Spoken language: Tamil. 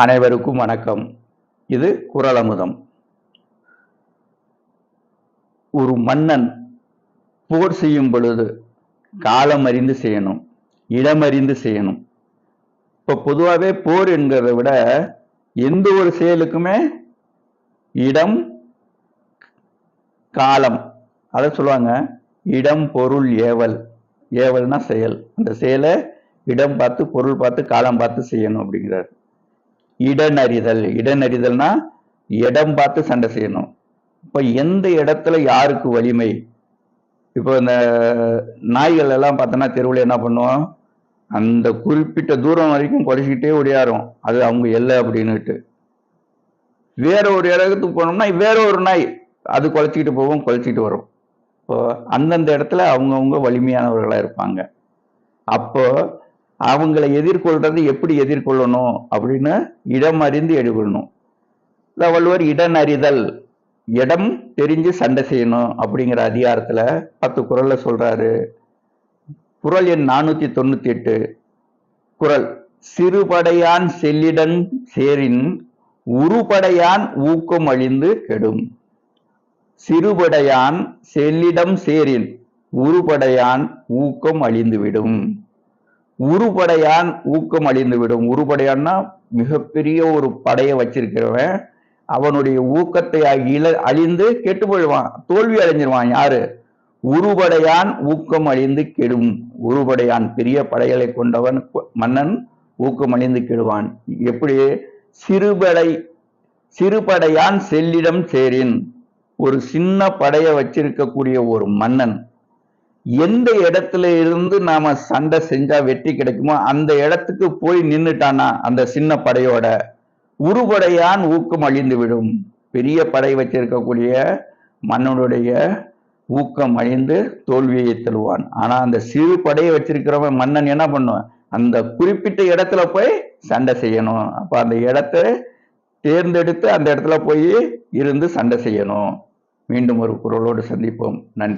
அனைவருக்கும் வணக்கம். இது குறள் அமுதம். ஒரு மன்னன் போர் செய்யும் பொழுது காலம் அறிந்து செய்யணும், இடமறிந்து செய்யணும். இப்போ பொதுவாகவே போர் என்கிறத விட எந்த ஒரு செயலுக்குமே இடம், காலம், அதை சொல்லுவாங்க. இடம், பொருள், ஏவல். ஏவல்னா செயல். அந்த செயலை இடம் பார்த்து, பொருள் பார்த்து, காலம் பார்த்து செய்யணும் அப்படிங்கிறார். இடனறிதல். இடனறிதல்னா இடம் பார்த்து சண்டை செய்யணும். இப்ப எந்த இடத்துல யாருக்கு வலிமை? இப்போ இந்த நாய்கள் எல்லாம் பார்த்தோன்னா தெருவில் என்ன பண்ணுவோம், அந்த குறிப்பிட்ட தூரம் வரைக்கும் குறைச்சிக்கிட்டே ஓடியாரும், அது அவங்க எல்லை அப்படின்னுட்டு. வேற ஒரு இடத்துக்கு போனோம்னா வேற ஒரு நாய் அது குலைச்சிக்கிட்டு போவோம், குலைச்சிக்கிட்டு வரும். இப்போ அந்தந்த இடத்துல அவங்கவுங்க வலிமையானவர்களா இருப்பாங்க. அப்போ அவங்களை எதிர்கொள்றது எப்படி எதிர்கொள்ளணும் அப்படின்னு இடம் அறிந்து எதிர்கொள்ளணும். வள்ளுவர் இடன் அறிதல், இடம் தெரிஞ்சு சண்டை செய்யணும் அப்படிங்கிற அதிகாரத்துல 10 குறள்ல சொல்றாரு. குறள் எண் 498. குறள்: சிறுபடையான் செல்லிடன் சேரின் உருபடையான் ஊக்கம் அழிந்து கெடும். சிறுபடையான் செல்லிடம் சேரின் உருபடையான் ஊக்கம் அழிந்துவிடும். உருபடையான் ஊக்கம் அழிந்துவிடும். உருபடையான்னா மிகப்பெரிய ஒரு படையை வச்சிருக்கிறவன், அவனுடைய ஊக்கத்தை அழிந்து கெட்டு போயிடுவான், தோல்வி அடைஞ்சிருவான். யாரு? உருபடையான் ஊக்கம் அழிந்து கெடும். உருபடையான் பெரிய படைகளை கொண்டவன் மன்னன் ஊக்கம் அழிந்து கெடுவான். எப்படி? சிறுபடையான் செல்லிடம் சேரின். ஒரு சின்ன படையை வச்சிருக்கக்கூடிய ஒரு மன்னன் எந்த இடத்துல இருந்து நாம சண்டை செஞ்சா வெற்றி கிடைக்குமோ அந்த இடத்துக்கு போய் நின்றுட்டானா அந்த சின்ன படையோட, உருபடையான் ஊக்கம் அழிந்து விடும். பெரிய படை வச்சிருக்கக்கூடிய மன்னனுடைய ஊக்கம் அழிந்து தோல்வியை தருவான். ஆனா அந்த சிறு படையை வச்சிருக்கிறவன் மன்னன் என்ன பண்ணுவான், அந்த குறிப்பிட்ட இடத்துல போய் சண்டை செய்யணும். அப்ப அந்த இடத்தை தேர்ந்தெடுத்து அந்த இடத்துல போய் இருந்து சண்டை செய்யணும். மீண்டும் ஒரு குறளோடு சந்திப்போம். நன்றி.